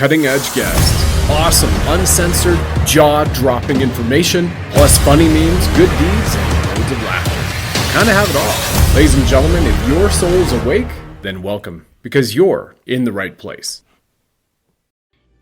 cutting edge guests, awesome, uncensored, jaw-dropping information, plus funny memes, good deeds, and loads of laughter. Kind of have it all. Ladies and gentlemen, if your soul is awake, then welcome, because you're in the right place.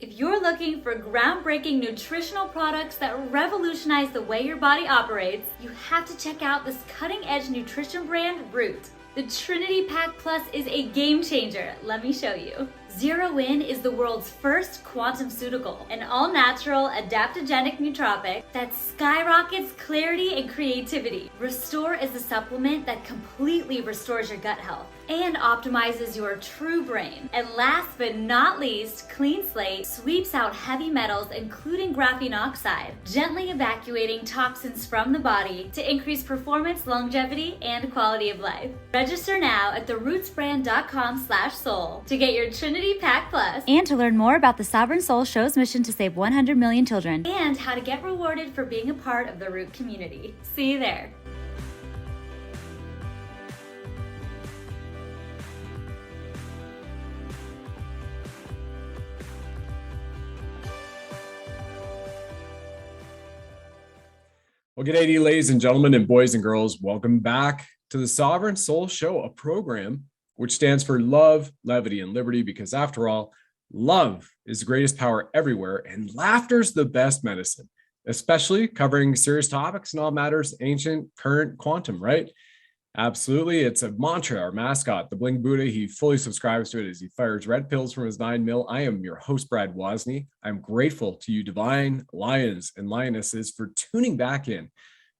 If you're looking for groundbreaking nutritional products that revolutionize the way your body operates, you have to check out this cutting-edge nutrition brand, Root. The Trinity Pack Plus is a game changer. Let me show you. Zero In is the world's first quantum-ceutical, an all-natural adaptogenic nootropic that skyrockets clarity and creativity. Restore is a supplement that completely restores your gut health and optimizes your true brain. And last but not least, Clean Slate sweeps out heavy metals, including graphene oxide, gently evacuating toxins from the body to increase performance, longevity, and quality of life. Register now at therootsbrand.com/soul to get your Trinity Pack Plus, and to learn more about the Sovereign Soul Show's mission to save 100 million children, and how to get rewarded for being a part of the Root community. See you there. Well, g'day to you, ladies and gentlemen, and boys and girls. Welcome back to the Sovereign Soul Show, a program which stands for love, levity, and liberty, because after all, love is the greatest power everywhere, and laughter's the best medicine, especially covering serious topics and all matters ancient, current, quantum, right? Absolutely. It's a mantra. Our mascot, the Bling Buddha, he fully subscribes to it as he fires red pills from his 9 mil. I am your host, Brad Wozni. I'm grateful to you, divine lions and lionesses, for tuning back in.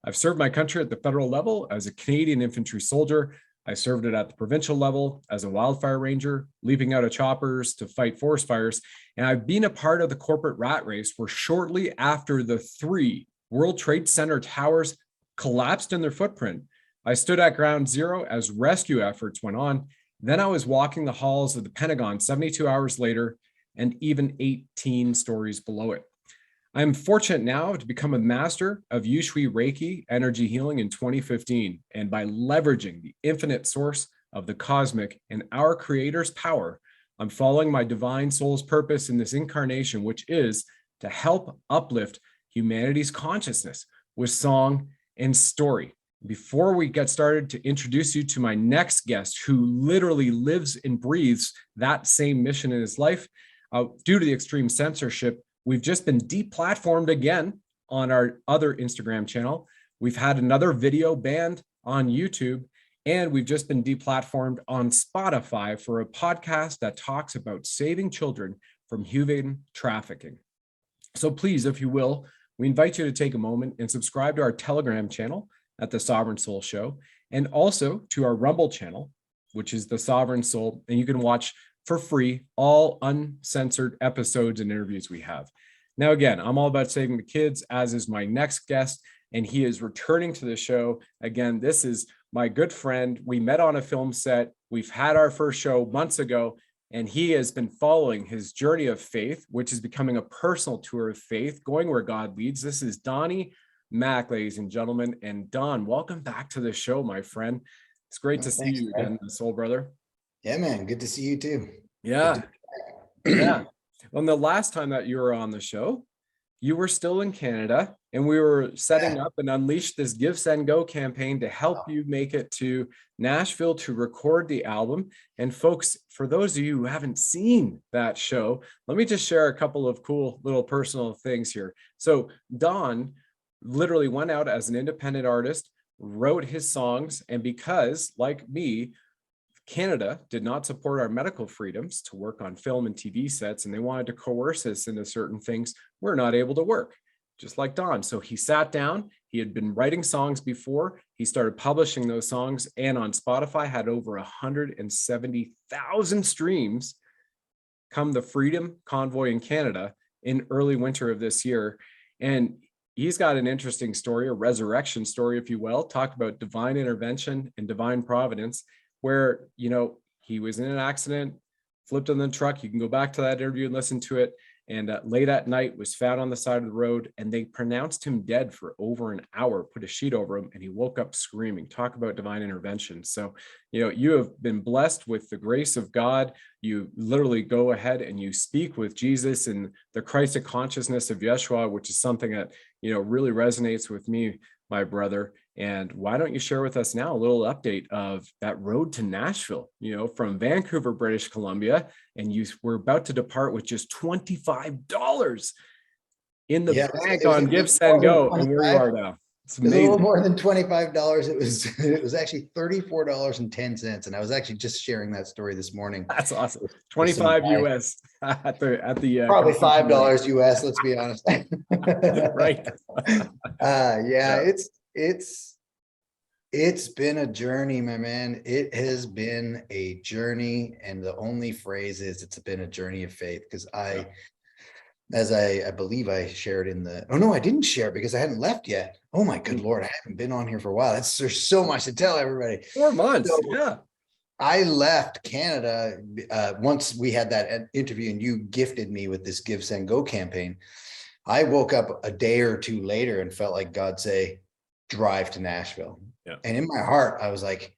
I've served my country at the federal level as a Canadian infantry soldier. I served it at the provincial level as a wildfire ranger, leaping out of choppers to fight forest fires. And I've been a part of the corporate rat race where shortly after the 3 World Trade Center towers collapsed in their footprint, I stood at ground zero as rescue efforts went on. Then I was walking the halls of the Pentagon 72 hours later and even 18 stories below it. I'm fortunate now to become a master of Yu Shui Reiki energy healing in 2015. And by leveraging the infinite source of the cosmic and our creator's power, I'm following my divine soul's purpose in this incarnation, which is to help uplift humanity's consciousness with song and story. Before we get started, to introduce you to my next guest, who literally lives and breathes that same mission in his life. Due to the extreme censorship, we've just been deplatformed again on our other Instagram channel. We've had another video banned on YouTube, and we've just been deplatformed on Spotify for a podcast that talks about saving children from human trafficking. So please, if you will, we invite you to take a moment and subscribe to our Telegram channel at the Sovereign Soul Show, and also to our Rumble channel, which is the Sovereign Soul, and you can watch for free all uncensored episodes and interviews we have. Now, again, I'm all about saving the kids, as is my next guest, and he is returning to the show. Again, this is my good friend. We met on a film set. We've had our first show months ago, and he has been following his journey of faith, which is becoming a personal tour of faith, going where God leads. This is Donny Mac, ladies and gentlemen. And Don, welcome back to the show, my friend. It's great to see you again, soul brother. Yeah, man. Good to see you too. Yeah. Yeah. Well, the last time that you were on the show, you were still in Canada, and we were setting up and unleash this Give, Send, Go campaign to help you make it to Nashville to record the album. And folks, for those of you who haven't seen that show, let me just share a couple of cool little personal things here. So Don literally went out as an independent artist, wrote his songs, and because, like me, Canada did not support our medical freedoms to work on film and TV sets, and they wanted to coerce us into certain things, we're not able to work, just like Don. So he sat down, he had been writing songs before, he started publishing those songs, and on Spotify had over 170,000 streams come the Freedom Convoy in Canada in early winter of this year. And he's got an interesting story, a resurrection story, if you will, talk about divine intervention and divine providence, where, you know, he was in an accident, flipped in the truck. You can go back to that interview and listen to it. And late at night was found on the side of the road, and they pronounced him dead for over an hour, put a sheet over him, and he woke up screaming. Talk about divine intervention. So, you have been blessed with the grace of God. You literally go ahead and you speak with Jesus and the Christ consciousness of Yeshua, which is something that, really resonates with me, my brother. And why don't you share with us now a little update of that road to Nashville, from Vancouver, British Columbia, and you were about to depart with just $25 in the bank on Give, Send, Go, and here you are now. It's amazing. A little more than $25. It was actually $34.10, and I was actually just sharing that story this morning. That's awesome. 25 US at the probably $5 US. Let's be honest. Right. It's been a journey, my man. It has been a journey, and the only phrase is it's been a journey of faith, because as I believe I shared I didn't share because I hadn't left yet. Oh my good Lord, I haven't been on here for a while. There's so much to tell everybody. 4 months. I left Canada once we had that interview and you gifted me with this Give, Send, Go campaign. I woke up a day or two later and felt like God say, drive to Nashville. Yeah. And in my heart, I was like,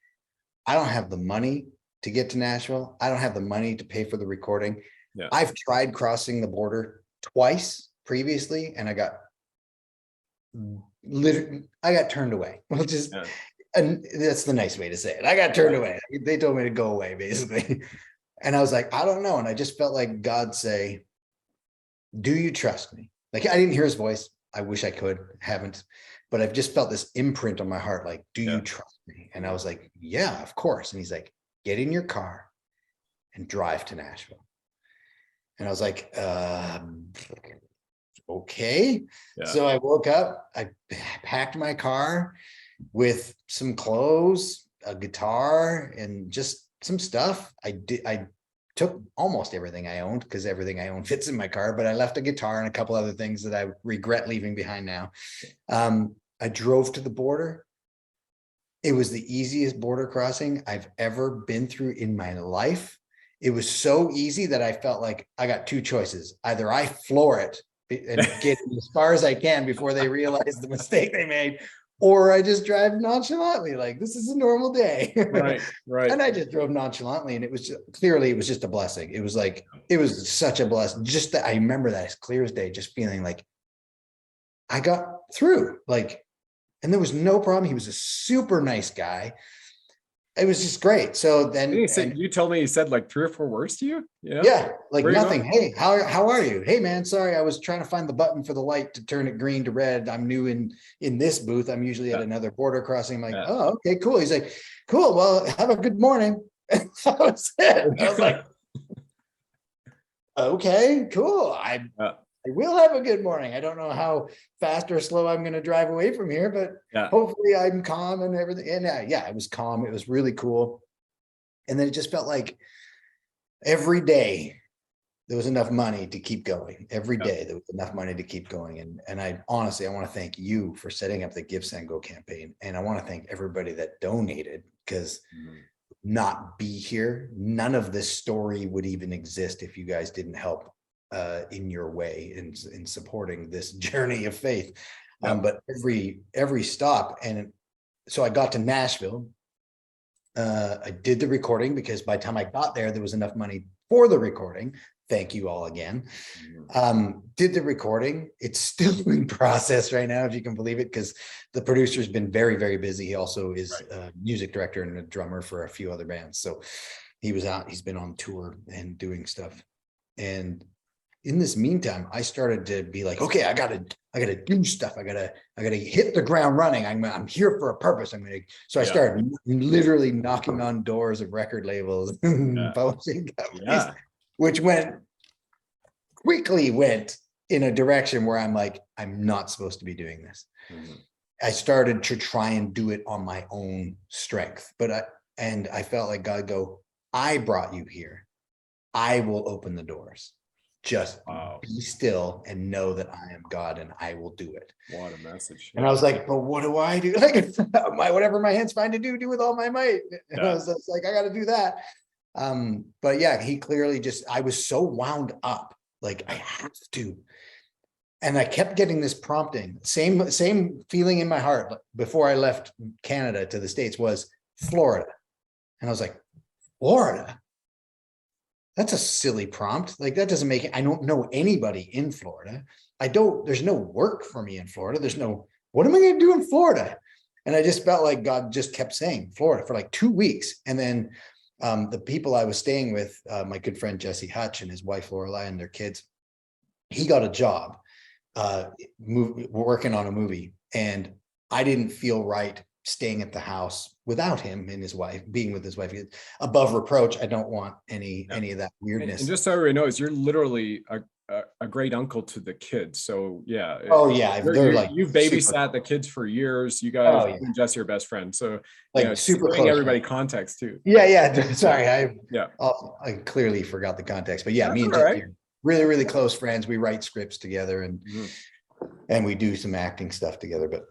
I don't have the money to get to Nashville. I don't have the money to pay for the recording. Yeah. I've tried crossing the border twice previously, and I got turned away. And that's the nice way to say it. I got turned away. They told me to go away, basically. And I was like, I don't know. And I just felt like God say, do you trust me? Like, I didn't hear his voice. I wish I could, haven't, but I've just felt this imprint on my heart. Like, do you trust me? And I was like, yeah, of course. And he's like, get in your car and drive to Nashville. And I was like, okay. Yeah. So I woke up, I packed my car with some clothes, a guitar, and just some stuff. I took almost everything I owned, because everything I own fits in my car, but I left a guitar and a couple other things that I regret leaving behind now. I drove to the border. It was the easiest border crossing I've ever been through in my life. It was so easy that I felt like I got two choices. Either I floor it and get as far as I can before they realize the mistake they made, or I just drive nonchalantly, like this is a normal day. Right. And I just drove nonchalantly, and it was just a blessing. It was like, it was such a blessing. Just that I remember that as clear as day, just feeling like I got through, like, and there was no problem. He was a super nice guy. It was just great. So then you told me he said like 3 or 4 words to you. Yeah, like nothing. Hey, how are you? Hey man, sorry, I was trying to find the button for the light to turn it green to red. I'm new in this booth. I'm usually at another border crossing. I'm like, oh, okay, cool. He's like, cool. Well, have a good morning. That was it. I was like, okay, cool. I will have a good morning. I don't know how fast or slow I'm going to drive away from here, but hopefully I'm calm and everything. And it was calm. It was really cool. And then it just felt like every day there was enough money to keep going. Every day there was enough money to keep going. And I honestly, I want to thank you for setting up the Give, Send, Go campaign. And I want to thank everybody that donated, because not be here, none of this story would even exist if you guys didn't help in your way in supporting this journey of faith. But every stop. And so I got to Nashville. I did the recording, because by the time I got there was enough money for the recording. Thank you all again. Did the recording. It's still in process right now, if you can believe it, because the producer's been very, very busy. He also is a music director and a drummer for a few other bands. So he's been on tour and doing stuff. And in this meantime, I started to be like, okay, I gotta do stuff. I gotta hit the ground running. I'm here for a purpose. So I started literally knocking on doors of record labels, publishing companies, which quickly went in a direction where I'm like, I'm not supposed to be doing this. I started to try and do it on my own strength, but I felt like God go, I brought you here. I will open the doors. Just be still and know that I am God and I will do it. What a message. And I was like, but what do I do? Like, whatever my hands find to do with all my might. And I was like, I got to do that. But yeah, he clearly I was so wound up, like I have to. And I kept getting this prompting, same feeling in my heart before I left Canada to the States was Florida. And I was like, Florida? That's a silly prompt. Like that doesn't make it. I don't know anybody in Florida. There's no work for me in Florida. What am I going to do in Florida? And I just felt like God just kept saying Florida for like 2 weeks. And then the people I was staying with, my good friend, Jesse Hutch and his wife, Lorelei, and their kids, he got a job working on a movie. And I didn't feel right staying at the house without him and his wife, being with his wife. Above reproach, I don't want any of that weirdness. And just so everybody knows, you're literally a great uncle to the kids. So yeah. Oh yeah. They're like, you've babysat the kids for years. You guys, you and Jesse are best friends. So like super giving everybody context too. Yeah. Sorry. I clearly forgot the context, but yeah, me and Jesse are really, really close friends. We write scripts together and we do some acting stuff together, but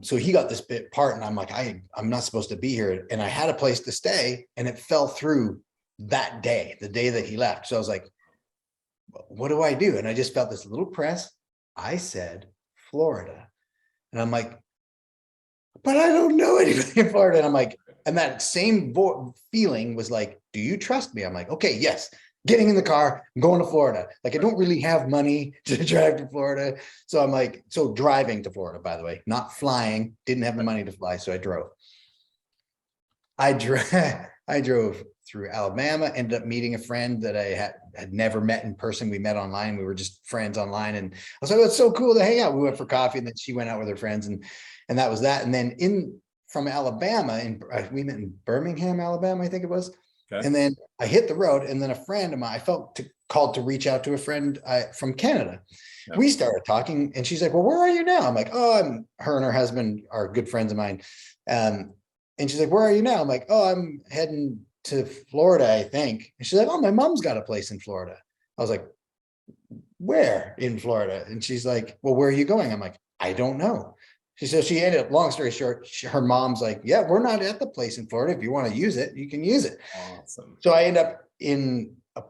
so he got this part and I'm like, I'm not supposed to be here. And I had a place to stay and it fell through that day, the day that he left. So I was like, what do I do? And I just felt this little press. I said, Florida. And I'm like, but I don't know anybody in Florida. And I'm like, and that same feeling was like, do you trust me? I'm like, okay, yes. Getting in the car, I'm going to Florida. Like I don't really have money to drive to Florida. So I'm like, driving to Florida, by the way, not flying, didn't have the money to fly. So I drove. I drove through Alabama, ended up meeting a friend that I had never met in person. We met online. We were just friends online. And I was like, oh, it's so cool to hang out. We went for coffee and then she went out with her friends and that was that. And then from Alabama, we met in Birmingham, Alabama, I think it was. Okay. And then I hit the road and then a friend of mine, I felt called to reach out to a friend from Canada. Yep. We started talking and she's like, well, where are you now? I'm like, oh, her and her husband are good friends of mine. And she's like, where are you now? I'm like, oh, I'm heading to Florida, I think. And she's like, oh, my mom's got a place in Florida. I was like, where in Florida? And she's like, well, where are you going? I'm like, I don't know. So she ended up, long story short, her mom's like, yeah, we're not at the place in Florida. If you want to use it, you can use it. Awesome. So I end up in a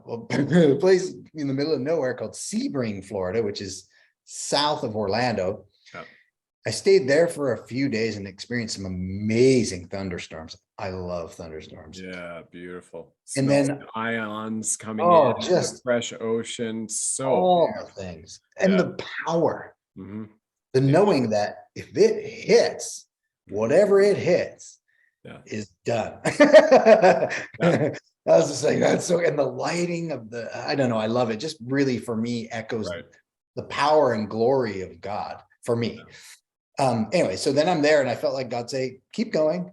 place in the middle of nowhere called Sebring, Florida, which is south of Orlando. Oh. I stayed there for a few days and experienced some amazing thunderstorms. I love thunderstorms. Yeah, beautiful. And then ions coming in, just fresh ocean. So all the things and the power. Mm-hmm. The knowing that if it hits, whatever it hits is done. I was just like, that's so, and the lighting of I don't know, I love it. Just really, for me, echoes the power and glory of God for me. Anyway, so then I'm there and I felt like God say, keep going.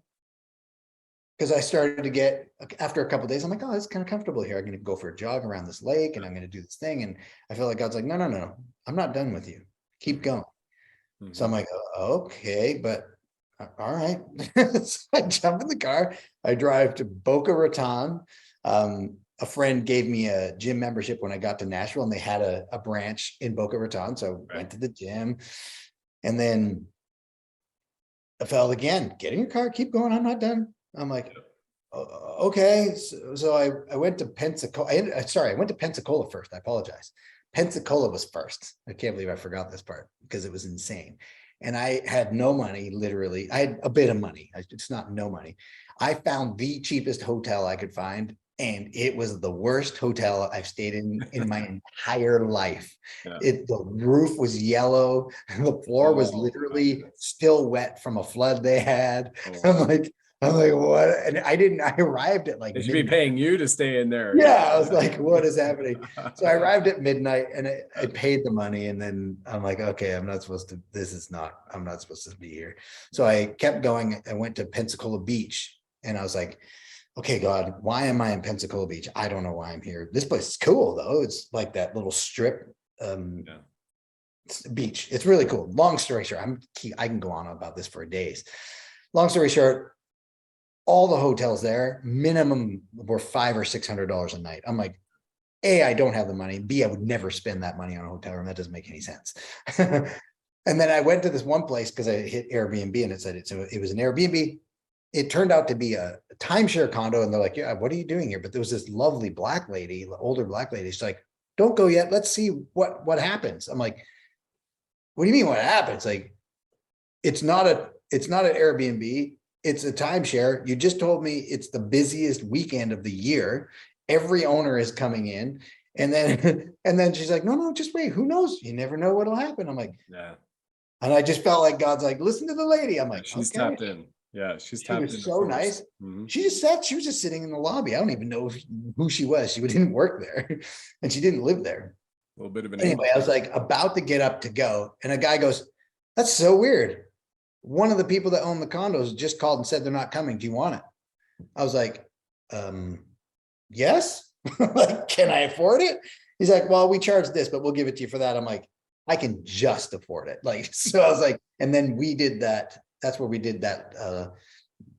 Because I started to get, after a couple of days, I'm like, oh, it's kind of comfortable here. I'm going to go for a jog around this lake and I'm going to do this thing. And I feel like God's like, no, I'm not done with you. Keep going. Mm-hmm. So I'm like, okay, but all right. So I jump in the car. I drive to Boca Raton. A friend gave me a gym membership when I got to Nashville and they had a branch in Boca Raton. So I went to the gym and then I felt again, get in your car, keep going. I'm not done. I'm like, okay. So I went to Pensacola. I went to Pensacola first. I apologize. Pensacola was first. I can't believe I forgot this part because it was insane. And I had no money, literally. I had a bit of money. It's not no money. I found the cheapest hotel I could find. And it was the worst hotel I've stayed in my entire life. Yeah. The roof was yellow. The floor was literally still wet from a flood they had. I'm like, what? And I arrived at like they should be paying you to stay in there. Yeah. I was like, what is happening? So I arrived at midnight and I paid the money. And then I'm like, okay, I'm not supposed to be here. So I kept going. I went to Pensacola Beach and I was like, okay, God, why am I in Pensacola Beach? I don't know why I'm here. This place is cool though. It's like that little strip beach. It's really cool. Long story short, I can go on about this for days. Long story short, all the hotels there, minimum were $500 or $600 a night. I'm like, A, I don't have the money. B, I would never spend that money on a hotel room. That doesn't make any sense. And then I went to this one place because I hit Airbnb and it said it. So it was an Airbnb it turned out to be a timeshare condo. And they're like, yeah, what are you doing here? But there was this lovely black lady, older black lady. She's like, don't go yet. Let's see what happens. I'm like, what do you mean what happens? Like, it's not an Airbnb. It's a timeshare. You just told me it's the busiest weekend of the year. Every owner is coming in. And then she's like, no, just wait. Who knows? You never know what'll happen. I'm like, yeah. And I just felt like God's like, listen to the lady. I'm like, she's okay. tapped in. Yeah, she's tapped in. She was so nice. Mm-hmm. She was just sitting in the lobby. I don't even know who she was. She didn't work there and she didn't live there. A little bit of an anyway, I was like about to get up to go. And a guy goes, that's so weird. One of the people that own the condos just called and said they're not coming. Do you want it? I was like, yes. Like, can I afford it? He's like, well, we charge this, but we'll give it to you for that. I'm like, I can just afford it. Like, so I was like, and then we did that. That's where we did that.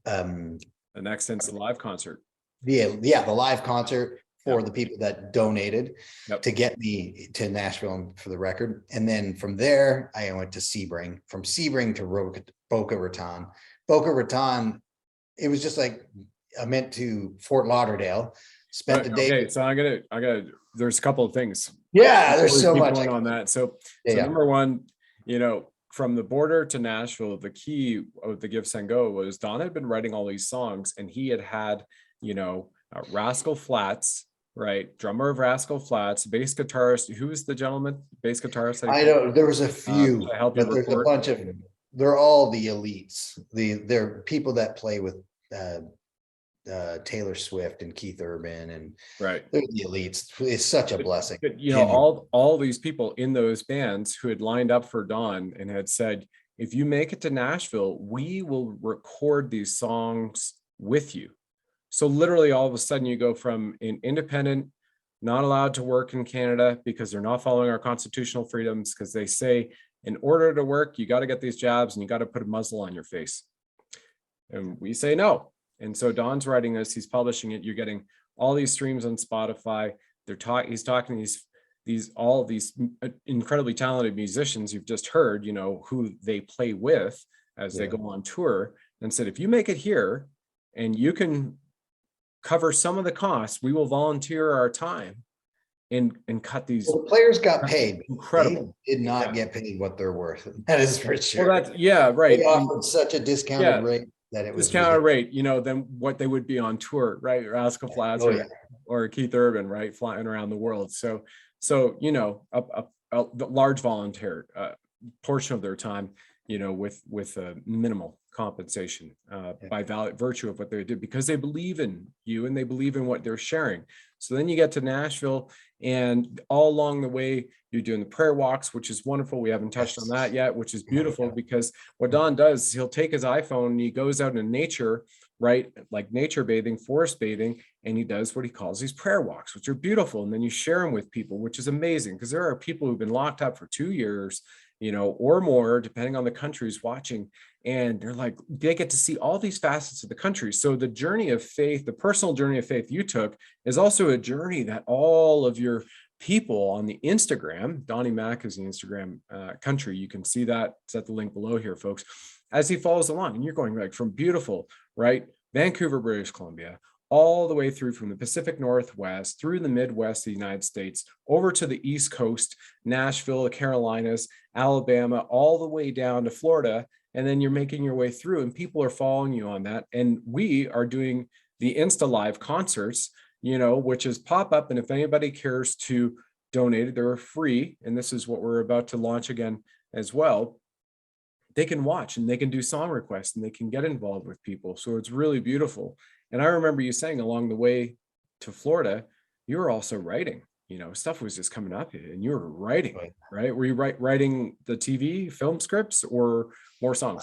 The next sense, the live concert. The live concert for the people that donated to get me to Nashville for the record. And then from there, I went to Sebring. From Sebring to Boca Raton. Boca Raton, it was just like I meant to Fort Lauderdale. Spent the day. Okay, so I gotta. There's a couple of things. Yeah, there's so much on that. So number one, from the border to Nashville, the key of the Give Send Go was Don had been writing all these songs, and he had Rascal Flatts, right? Drummer of Rascal Flatts, bass guitarist. Who was the gentleman? Bass guitarist. I don't. There was a few, but there's a bunch of. They're all the elites. They're people that play with Taylor Swift and Keith Urban, and they're the elites. It's such a blessing. But, all these people in those bands who had lined up for Don and had said, if you make it to Nashville, we will record these songs with you. So literally all of a sudden you go from an independent, not allowed to work in Canada because they're not following our constitutional freedoms, because they say in order to work, you got to get these jobs and you got to put a muzzle on your face. And we say no. And so Don's writing this, he's publishing it. You're getting all these streams on Spotify. He's talking to all these incredibly talented musicians you've just heard, who they play with as they go on tour, and said, if you make it here and you can cover some of the costs, we will volunteer our time and cut these. Well, the players got paid. Incredible. They did not get paid what they're worth. That is for sure. Well, right. They offered such a discounted rate. That it was discounted rate, than what they would be on tour, right? Rascal Flatts or Keith Urban, right? Flying around the world. So a large volunteer portion of their time, with a minimal compensation by virtue of what they did, because they believe in you and they believe in what they're sharing. So then you get to Nashville, and all along the way, you're doing the prayer walks, which is wonderful. We haven't touched on that yet, which is beautiful, because what Don does is he'll take his iPhone and he goes out in nature, right? Like nature bathing, forest bathing, and he does what he calls these prayer walks, which are beautiful. And then you share them with people, which is amazing, because there are people who've been locked up for 2 years, or more, depending on the countries watching. And they're like, they get to see all these facets of the country. So the journey of faith, the personal journey of faith you took, is also a journey that all of your people on the Instagram, Donny Mac is the Instagram country. You can see that. Set the link below here, folks, as he follows along. And you're going like from beautiful, right? Vancouver, British Columbia, all the way through from the Pacific Northwest, through the Midwest of the United States, over to the East Coast, Nashville, the Carolinas, Alabama, all the way down to Florida. And then you're making your way through, and people are following you on that. And we are doing the Insta Live concerts, which is pop up. And if anybody cares to donate, they're free. And this is what we're about to launch again as well. They can watch and they can do song requests and they can get involved with people. So it's really beautiful. And I remember you saying along the way to Florida, you were also writing, stuff was just coming up and you were writing, right? Were you writing the TV film scripts or more songs?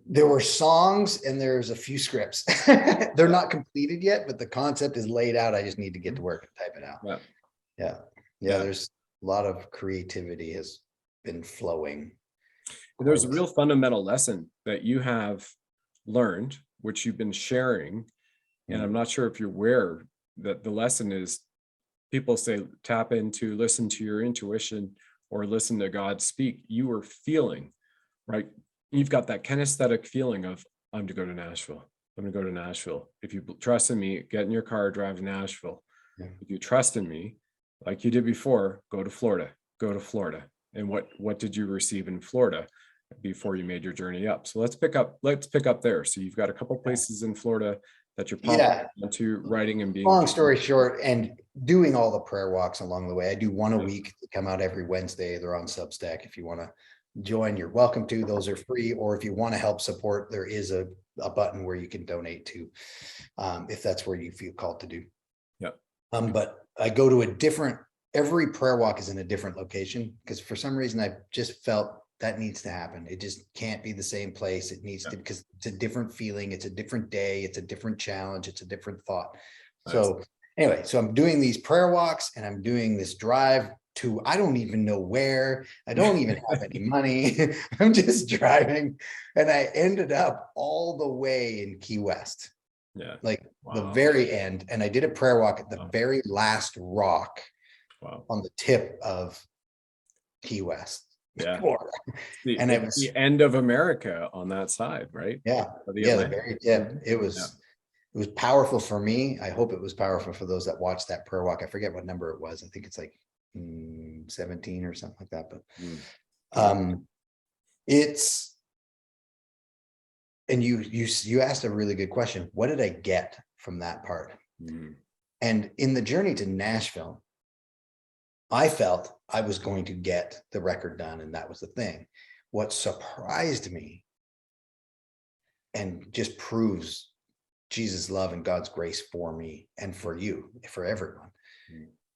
There were songs and there's a few scripts. They're not completed yet, but the concept is laid out. I just need to get to work and type it out. Yeah. There's a lot of creativity has been flowing. There's a real fundamental lesson that you have learned, which you've been sharing. And I'm not sure if you're aware that the lesson is, people say, tap into, listen to your intuition or listen to God speak. You are feeling, right? You've got that kinesthetic feeling of, I'm to go to Nashville. I'm going to go to Nashville. If you trust in me, get in your car, drive to Nashville. Yeah. If you trust in me, like you did before, go to Florida. And what did you receive in Florida before you made your journey up? So let's pick up there. So you've got a couple places in Florida that you're probably into writing and being. Long story short, and doing all the prayer walks along the way. I do one a week. They come out every Wednesday. They're on Substack. If you want to join, you're welcome to. Those are free. Or if you want to help support, there is a button where you can donate to, if that's where you feel called to do. Yeah. But I go to every prayer walk is in a different location, because for some reason I just felt that needs to happen. It just can't be the same place. It needs to, because it's a different feeling. It's a different day. It's a different challenge. It's a different thought. Nice. So anyway, so I'm doing these prayer walks and I'm doing this drive to, I don't even know where. I don't even have any money. I'm just driving, and I ended up all the way in Key West. Yeah. Like the very end. And I did a prayer walk at the very last rock on the tip of Key West. Yeah. And it was the end of America on that side, right? Yeah. The very tip. It was powerful for me. I hope it was powerful for those that watched that prayer walk. I forget what number it was. I think it's like 17 or something like that. But it's, and you asked a really good question. What did I get from that part? And in the journey to Nashville, I felt I was going to get the record done, and that was the thing. What surprised me and just proves Jesus' love and God's grace for me and for you, for everyone,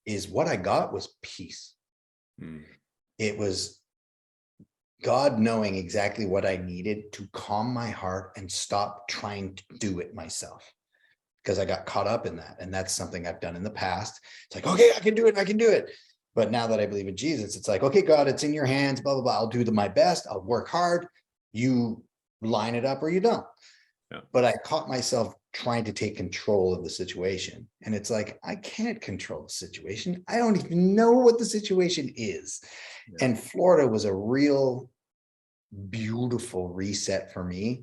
is what I got was peace. It was God knowing exactly what I needed to calm my heart and stop trying to do it myself, because I got caught up in that. And that's something I've done in the past. It's like, okay, I can do it. But now that I believe in Jesus, it's like, okay, God, it's in your hands, blah, blah, blah. I'll do my best. I'll work hard. You line it up or you don't. Yeah. But I caught myself trying to take control of the situation. And it's like, I can't control the situation. I don't even know what the situation is. Yeah. And Florida was a real beautiful reset for me.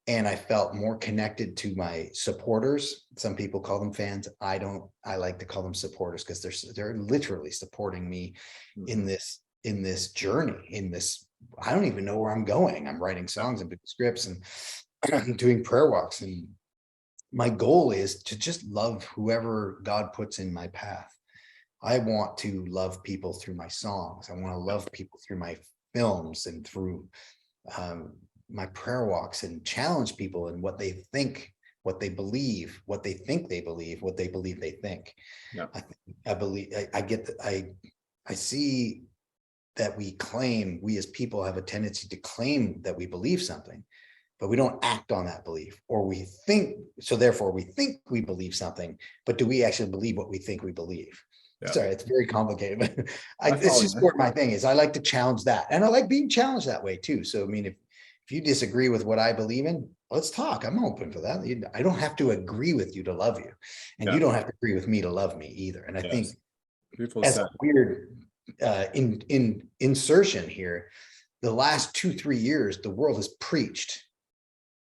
And I felt more connected to my supporters. Some people call them fans. I like to call them supporters, because they're literally supporting me in this journey, I don't even know where I'm going. I'm writing songs and scripts and doing prayer walks. And my goal is to just love whoever God puts in my path. I want to love people through my songs. I want to love people through my films and through my prayer walks, and challenge people in what they think, what they believe, what they think they believe, what they believe they think. Yeah. I see that we as people have a tendency to claim that we believe something, but we don't act on that belief, or we think, so therefore we think we believe something, but do we actually believe what we think we believe? Yeah. Sorry, it's very complicated, but it's just what my thing is. I like to challenge that, and I like being challenged that way too. So, I mean, if you disagree with what I believe in, let's talk. I'm open for that. I don't have to agree with you to love you, and you don't have to agree with me to love me either. And I think as a weird insertion here, the last 2-3 years, the world has preached,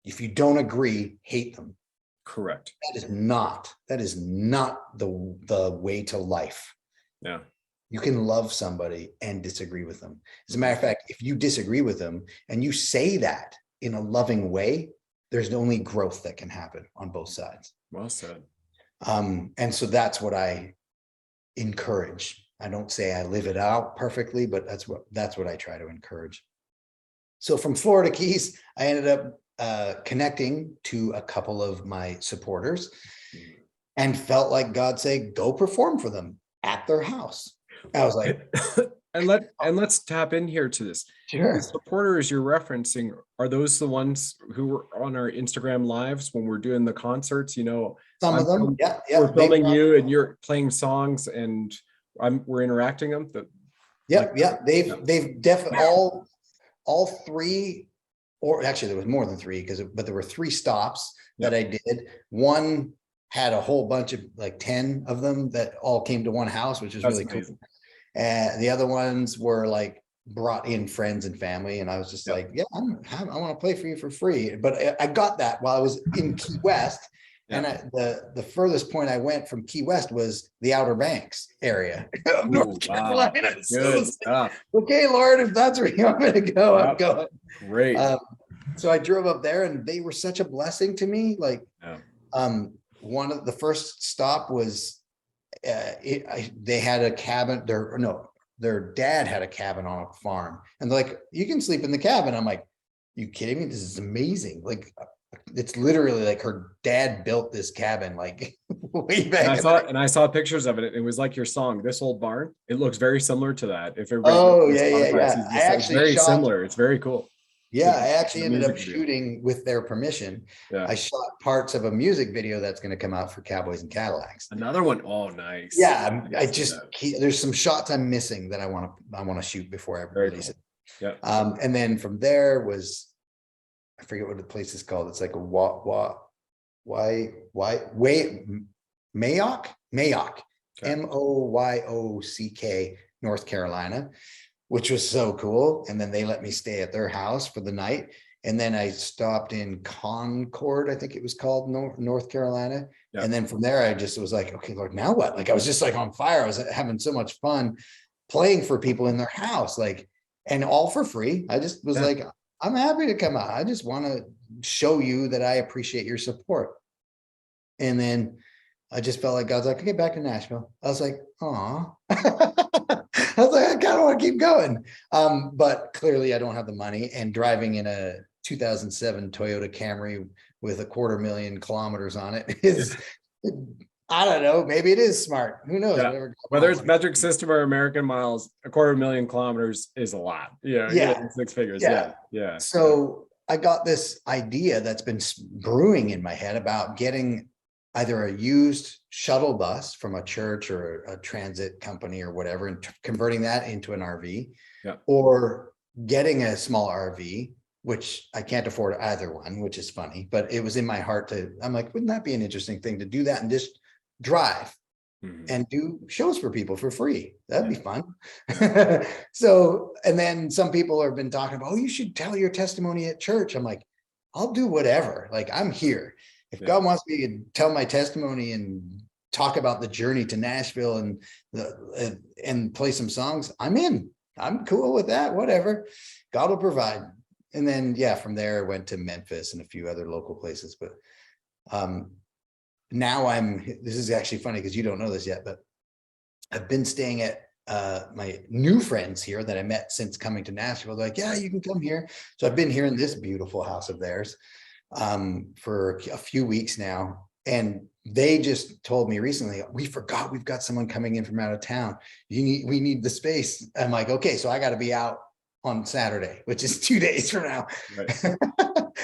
if you don't agree, hate them. Correct. That is not the way to life. Yeah. You can love somebody and disagree with them. As a matter of fact, if you disagree with them and you say that in a loving way, there's only growth that can happen on both sides. Well said. And so that's what I encourage. I don't say I live it out perfectly, but that's what I try to encourage. So from Florida Keys, I ended up connecting to a couple of my supporters and felt like God said, go perform for them at their house. I was like, and let's tap in here to this. Sure. The supporters you're referencing, are those the ones who were on our Instagram lives when we're doing the concerts? You know, some of them, we're filming you and you're playing songs, and we're interacting them. They've definitely all three, or actually there was more than three, but there were 3 stops that I did. One had a whole bunch of, like 10 of them that all came to one house, which is really cool. And the other ones were like brought in friends and family, and I was just like, yeah, I want to play for you for free. But I got that while I was in Key West. And the furthest point I went from Key West was the Outer Banks area of North Carolina. So okay, Lord, if that's where you want me to go, I'm going. Great. So I drove up there, and they were such a blessing to me. Like, one of the first stop was they had a cabin. Their dad had a cabin on a farm, and they're like, you can sleep in the cabin. I'm like, you kidding me? This is amazing. Like, it's literally like her dad built this cabin like way back. And I saw pictures of it. It was like your song, This Old Barn. It looks very similar to that. If I actually very similar. It's very cool. Yeah, I actually ended up shooting with their permission. Yeah. I shot parts of a music video that's going to come out for Cowboys and Cadillacs. Another one. Oh, nice. Yeah, there's some shots I'm missing that I want to shoot before I release it. Yeah. And then from there was, I forget what the place is called. It's like a Mayock, Moyock, North Carolina, which was so cool. And then they let me stay at their house for the night. And then I stopped in Concord, I think it was called, North Carolina. Yeah. And then from there, I just was like, okay, Lord, now what? Like, I was just like on fire. I was having so much fun playing for people in their house, like, and all for free. I just was like, I'm happy to come out. I just want to show you that I appreciate your support. And then I just felt like God's like, okay, back to Nashville. I was like, aw. I was like, I kind of want to keep going. But clearly I don't have the money, and driving in a 2007 Toyota Camry with 250,000 kilometers on it is, I don't know, maybe it is smart. Who knows? Yeah. Whether it's metric system or American miles, 250,000 kilometers is a lot. Yeah. 6 figures. Yeah. So I got this idea that's been brewing in my head about getting either a used shuttle bus from a church or a transit company or whatever, and converting that into an RV, or getting a small RV, which I can't afford either one, which is funny, but it was in my heart I'm like, wouldn't that be an interesting thing to do that and just drive and do shows for people for free? That'd be fun. So, and then some people have been talking about, oh, you should tell your testimony at church. I'm like, I'll do whatever. Like, I'm here. If God wants me to tell my testimony and talk about the journey to Nashville and play some songs, I'm in. I'm cool with that. Whatever. God will provide. And then, from there I went to Memphis and a few other local places. But now this is actually funny because you don't know this yet, but I've been staying at my new friends here that I met since coming to Nashville. They're like, yeah, you can come here. So I've been here in this beautiful house of theirs for a few weeks now. And they just told me recently, we forgot we've got someone coming in from out of town. We need the space. I'm like, okay, so I got to be out on Saturday, which is 2 days from now. Right.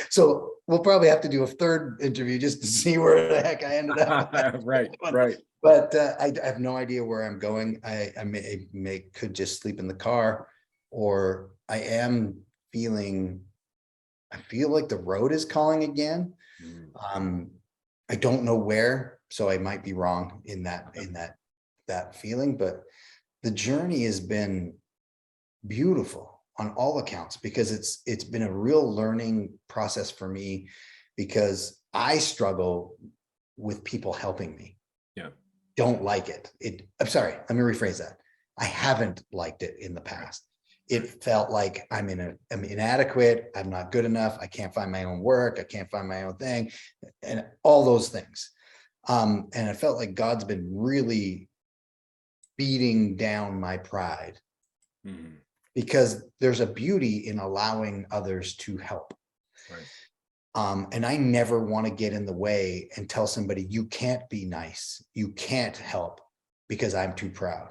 So we'll probably have to do a third interview just to see where the heck I ended up. Right. But I have no idea where I'm going. I could just sleep in the car, or I feel like the road is calling again. I don't know where, so I might be wrong in that feeling, but the journey has been beautiful on all accounts, because it's been a real learning process for me, because I struggle with people helping me. Don't like it. I'm sorry, let me rephrase that. I haven't liked it in the past. It felt like I'm inadequate. I'm not good enough. I can't find my own work. I can't find my own thing, and all those things. And I felt like God's been really beating down my pride, because there's a beauty in allowing others to help. Right. And I never want to get in the way and tell somebody, you can't be nice, you can't help, because I'm too proud.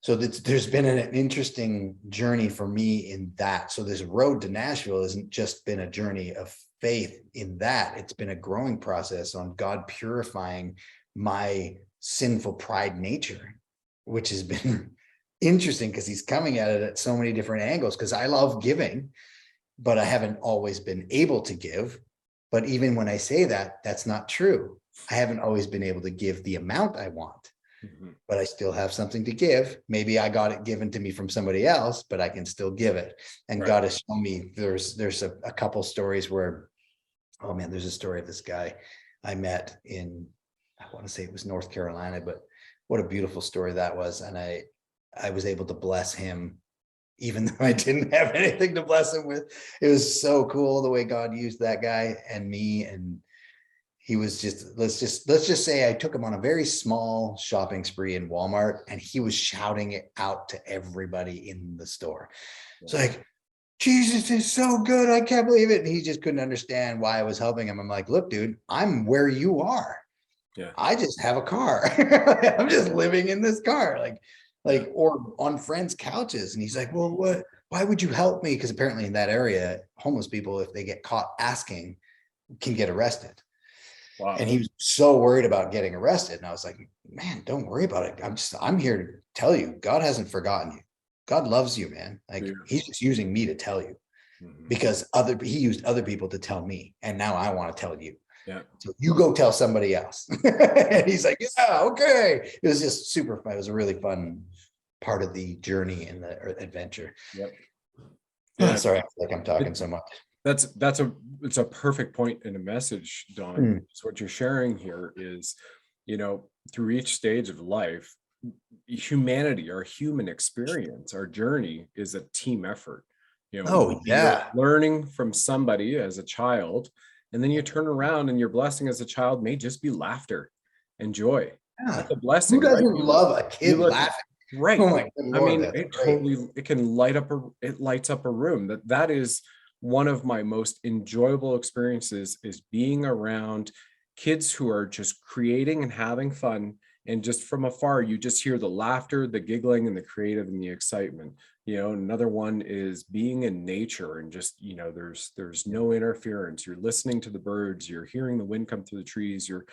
So there's been an interesting journey for me in that. So this road to Nashville hasn't just been a journey of faith in that. It's been a growing process on God purifying my sinful pride nature, which has been interesting, because he's coming at it at so many different angles, because I love giving, but I haven't always been able to give. But even when I say that, that's not true. I haven't always been able to give the amount I want. but I still have something to give. Maybe I got it given to me from somebody else, but I can still give it. And God has shown me there's a couple stories where, oh man, there's a story of this guy I met in, I want to say it was North Carolina, but what a beautiful story that was. And I was able to bless him, even though I didn't have anything to bless him with. It was so cool the way God used that guy and me. And he was just, let's just say I took him on a very small shopping spree in Walmart, and he was shouting it out to everybody in the store. It's like, Jesus is so good. I can't believe it. And he just couldn't understand why I was helping him. I'm like, look, dude, I'm where you are. Yeah. I just have a car. I'm just living in this car, or on friends' couches. And he's like, well, what? Why would you help me? Because apparently in that area, homeless people, if they get caught asking, can get arrested. Wow. And he was so worried about getting arrested. And I was like, man, don't worry about it. I'm here to tell you, God hasn't forgotten you. God loves you, man. Like, he's just using me to tell you, because he used other people to tell me. And now I want to tell you. Yeah. So you go tell somebody else. And he's like, yeah, okay. It was just super fun. It was a really fun part of the journey and the adventure. Yep. Yeah. Sorry, I feel like I'm talking so much. It's a perfect point in a message, Don. So what you're sharing here is, through each stage of life, humanity, our human experience, our journey is a team effort. You're learning from somebody as a child, and then you turn around and your blessing as a child may just be laughter and joy. Yeah. That's a blessing. Who doesn't love a kid laughing? Right. Oh my Lord, it lights up a room. That is one of my most enjoyable experiences, is being around kids who are just creating and having fun. And just from afar, you just hear the laughter, the giggling, and the creative and the excitement. Another one is being in nature, and just, there's no interference. You're listening to the birds, you're hearing the wind come through the trees, you're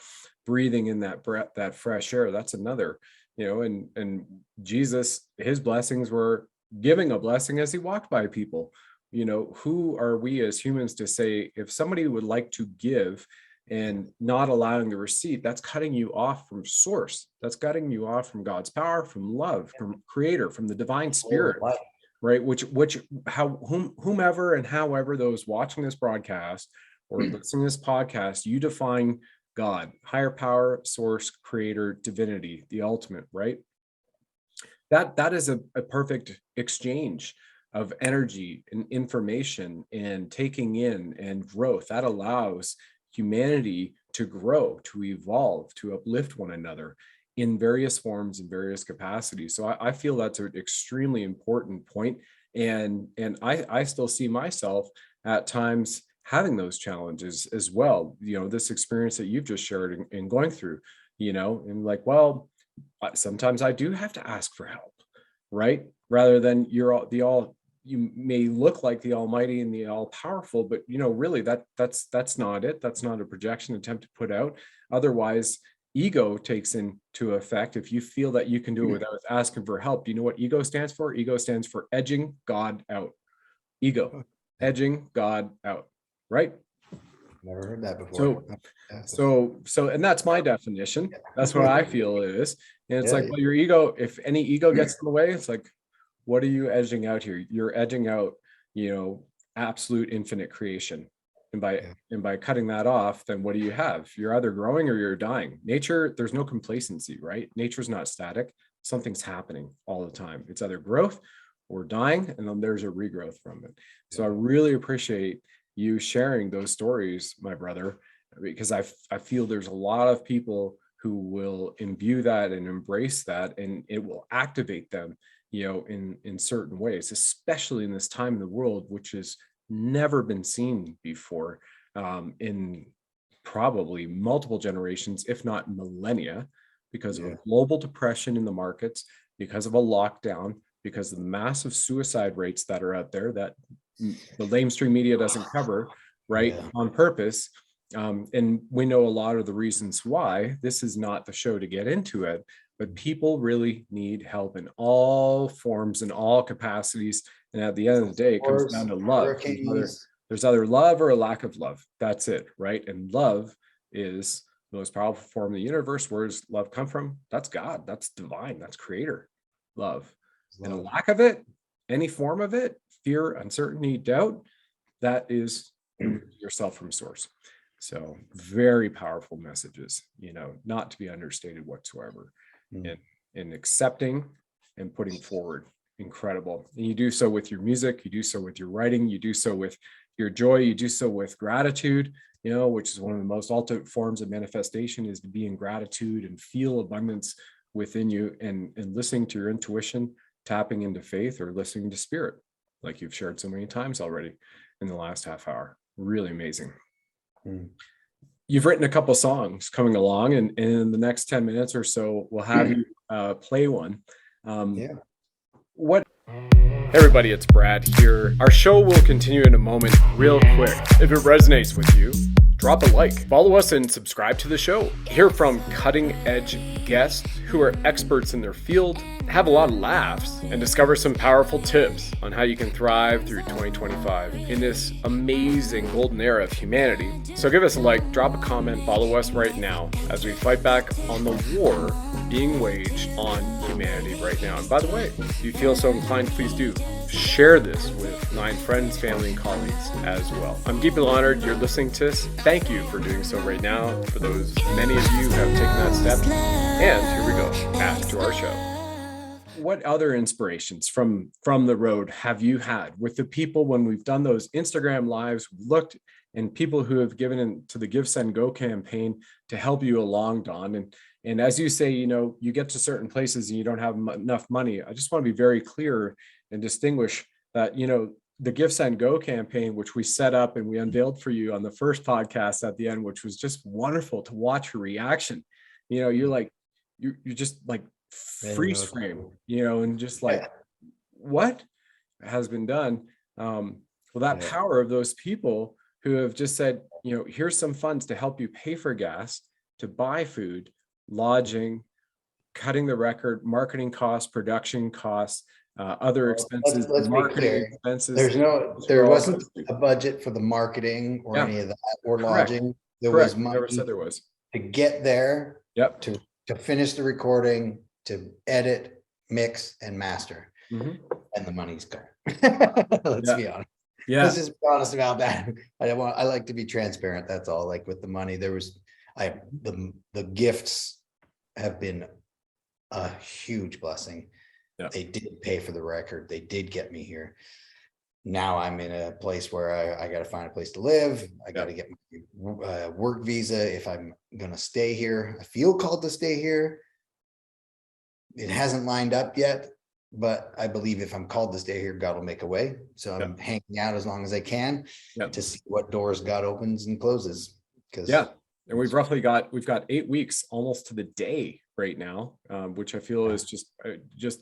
breathing in that breath, that fresh air. That's another, and Jesus, his blessings were giving a blessing as he walked by people. Who are we as humans to say, if somebody would like to give and not allowing the receipt, that's cutting you off from source. That's cutting you off from God's power, from love, from creator, from the divine spirit, right? Whomever and however those watching this broadcast or listening to this podcast, you define God, higher power, source, creator, divinity, the ultimate, right? That is a perfect exchange of energy and information and taking in and growth. That allows humanity to grow, to evolve, to uplift one another in various forms and various capacities. So I feel that's an extremely important point. And I still see myself at times having those challenges as well. This experience that you've just shared and going through, and like, well, sometimes I do have to ask for help, right? Rather than you may look like the almighty and the all-powerful, but really that's not it. That's not a projection attempt to put out. Otherwise, ego takes into effect. If you feel that you can do it without asking for help, you know what ego stands for? Ego stands for edging God out. Ego, edging God out, right? Never heard that before. So, and that's my definition. That's what I feel it is. And it's well, your ego, if any ego gets in the way, it's like, what are you edging out here? You're edging out, absolute infinite creation. And by cutting that off, then what do you have? You're either growing or you're dying. Nature, there's no complacency, right? Nature's not static. Something's happening all the time. It's either growth or dying, and then there's a regrowth from it. So I really appreciate you sharing those stories, my brother, because I feel there's a lot of people who will imbue that and embrace that, and it will activate them, in certain ways, especially in this time in the world, which has never been seen before, in probably multiple generations, if not millennia, because of a global depression in the markets, because of a lockdown, because of the massive suicide rates that are out there that the mainstream media doesn't cover, right, on purpose. And we know a lot of the reasons why. This is not the show to get into it, but people really need help in all forms and all capacities. And at the end of the day, it comes down to love. There's either love or a lack of love. That's it, right? And love is the most powerful form of the universe. Where does love come from? That's God. That's divine. That's creator love. And a lack of it, any form of it, fear, uncertainty, doubt, that is yourself from source. So very powerful messages, not to be understated whatsoever. And accepting and putting forward, incredible. And you do so with your music, you do so with your writing, you do so with your joy, you do so with gratitude, which is one of the most ultimate forms of manifestation, is to be in gratitude and feel abundance within you, and listening to your intuition, tapping into faith, or listening to spirit, like you've shared so many times already in the last half hour. Really amazing. You've written a couple songs coming along, and in the next 10 minutes or so, we'll have you play one. What? Hey everybody, it's Brad here. Our show will continue in a moment. Real quick, if it resonates with you, drop a like, follow us, and subscribe to the show. Hear from cutting edge guests who are experts in their field, have a lot of laughs, and discover some powerful tips on how you can thrive through 2025 in this amazing golden era of humanity. So give us a like, drop a comment, follow us right now as we fight back on the war being waged on humanity right now. And by the way, if you feel so inclined, please do share this with 9 friends, family, and colleagues as well. I'm deeply honored you're listening to this. Thank you for doing so right now. For those many of you who have taken that step. And here we go, back to our show. What other inspirations from the road have you had with the people when we've done those Instagram lives, looked, and people who have given into the Give, Send, Go campaign to help you along, Don? And as you say, you get to certain places and you don't have enough money. I just want to be very clear and distinguish that, the Give, Send, Go campaign, which we set up and we unveiled for you on the first podcast at the end, which was just wonderful to watch your reaction. You're just like freeze frame, and just like, what has been done? That power of those people who have just said, here's some funds to help you pay for gas, to buy food, lodging, cutting the record, marketing costs, production costs, other expenses, marketing expenses. There wasn't a budget for the marketing or any of that, or lodging. There was money. Never said there was. To get there. Yep. To finish the recording, to edit, mix, and master. And the money's gone. Let's be honest. Let's just be honest about that. I like to be transparent. That's all. Like with the money, the gifts have been a huge blessing. They did pay for the record. They did get me here. Now I'm in a place where I got to find a place to live. I got to get my work visa if I'm going to stay here. I feel called to stay here. It hasn't lined up yet, but I believe if I'm called to stay here, God will make a way. So I'm hanging out as long as I can to see what doors God opens and closes. And we've got 8 weeks almost to the day right now, which I feel is just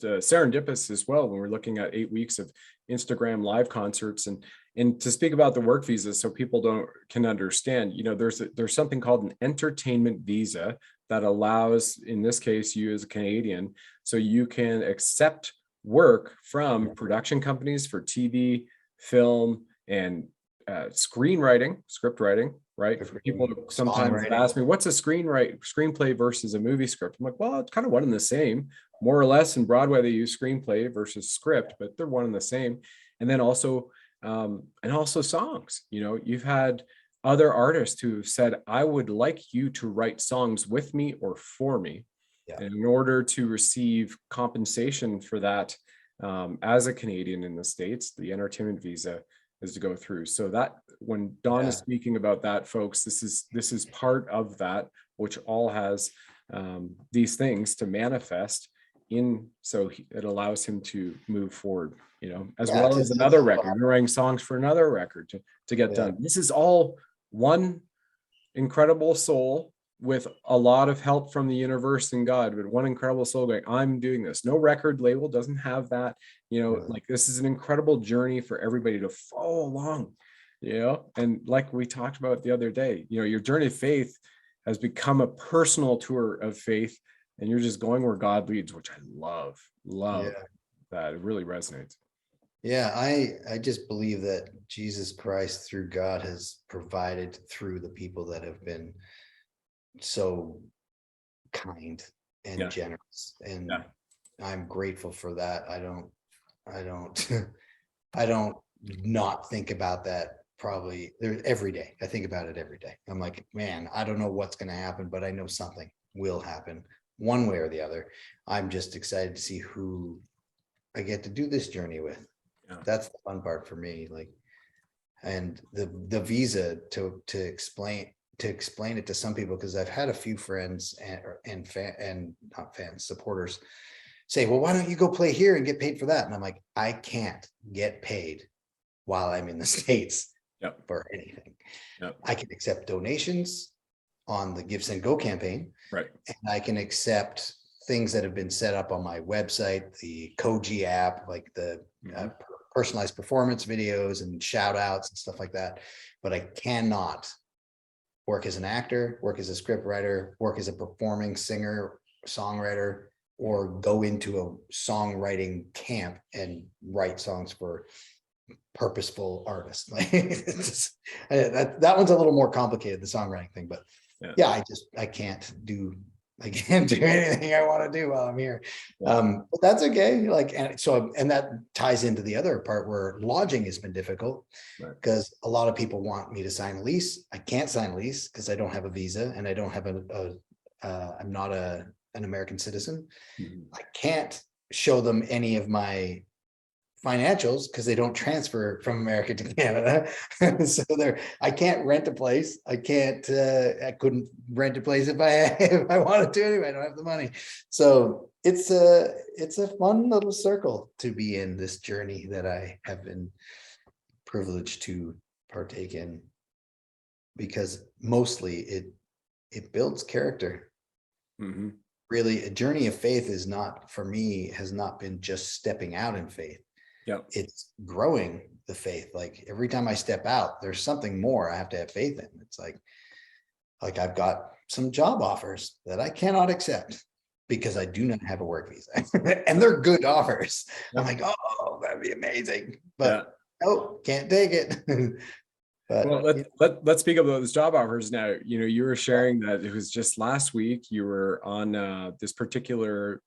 serendipitous as well when we're looking at 8 weeks of Instagram live concerts. And to speak about the work visa, so people can understand, there's something called an entertainment visa that allows, in this case, you as a Canadian, so you can accept work from production companies for TV, film, and screenwriting, script writing, right? For people sometimes ask me, what's a screenplay versus a movie script? I'm like, well, it's kind of one and the same, more or less. In Broadway, they use screenplay versus script, but they're one and the same. And then also songs. You've had other artists who have said, I would like you to write songs with me or for me. And in order to receive compensation for that, as a Canadian in the States, the entertainment visa is to go through. So that when Don is speaking about that, folks, this is part of that, which all has these things to manifest in, so it allows him to move forward, as well as another record. You're writing songs for another record to get done. This is all one incredible soul with a lot of help from the universe and God, but one incredible soul going, I'm doing this. No record label doesn't have that, like this is an incredible journey for everybody to follow along, and like we talked about the other day, your journey of faith has become a personal tour of faith, and you're just going where God leads, which I love that. It really resonates. I just believe that Jesus Christ through God has provided through the people that have been so kind and generous, and I'm grateful for that. I don't not think about that probably every day. I think about it every day. I'm like, man, I don't know what's going to happen, but I know something will happen one way or the other. I'm just excited to see who I get to do this journey with. That's the fun part for me. Like, and the visa to explain it to some people, because I've had a few friends and not fans, supporters say, well, why don't you go play here and get paid for that? And I'm like, I can't get paid while I'm in the States for anything. I can accept donations on the Give, Send, Go campaign. Right. And I can accept things that have been set up on my website, the Koji app, like the personalized performance videos and shout outs and stuff like that. But I cannot work as an actor, work as a script writer, work as a performing singer, songwriter, or go into a songwriting camp and write songs for purposeful artists. Like that one's a little more complicated, the songwriting thing, but I can't do anything I want to do while I'm here. But that's okay. Like, and that ties into the other part where lodging has been difficult, because a lot of people want me to sign a lease. I can't sign a lease because I don't have a visa, and I don't have I'm not an American citizen. I can't show them any of my financials because they don't transfer from America to Canada. So I can't rent a place. I couldn't rent a place if I wanted to anyway. I don't have the money. So it's a fun little circle to be in, this journey that I have been privileged to partake in, because mostly it builds character. Really, a journey of faith is not, for me, has not been just stepping out in faith. It's growing the faith. Like every time I step out, there's something more I have to have faith in. It's like I've got some job offers that I cannot accept because I do not have a work visa, and they're good offers. I'm like, oh, that'd be amazing, but no, can't take it. But, well, let's speak about those job offers now. You were sharing that it was just last week you were on this particular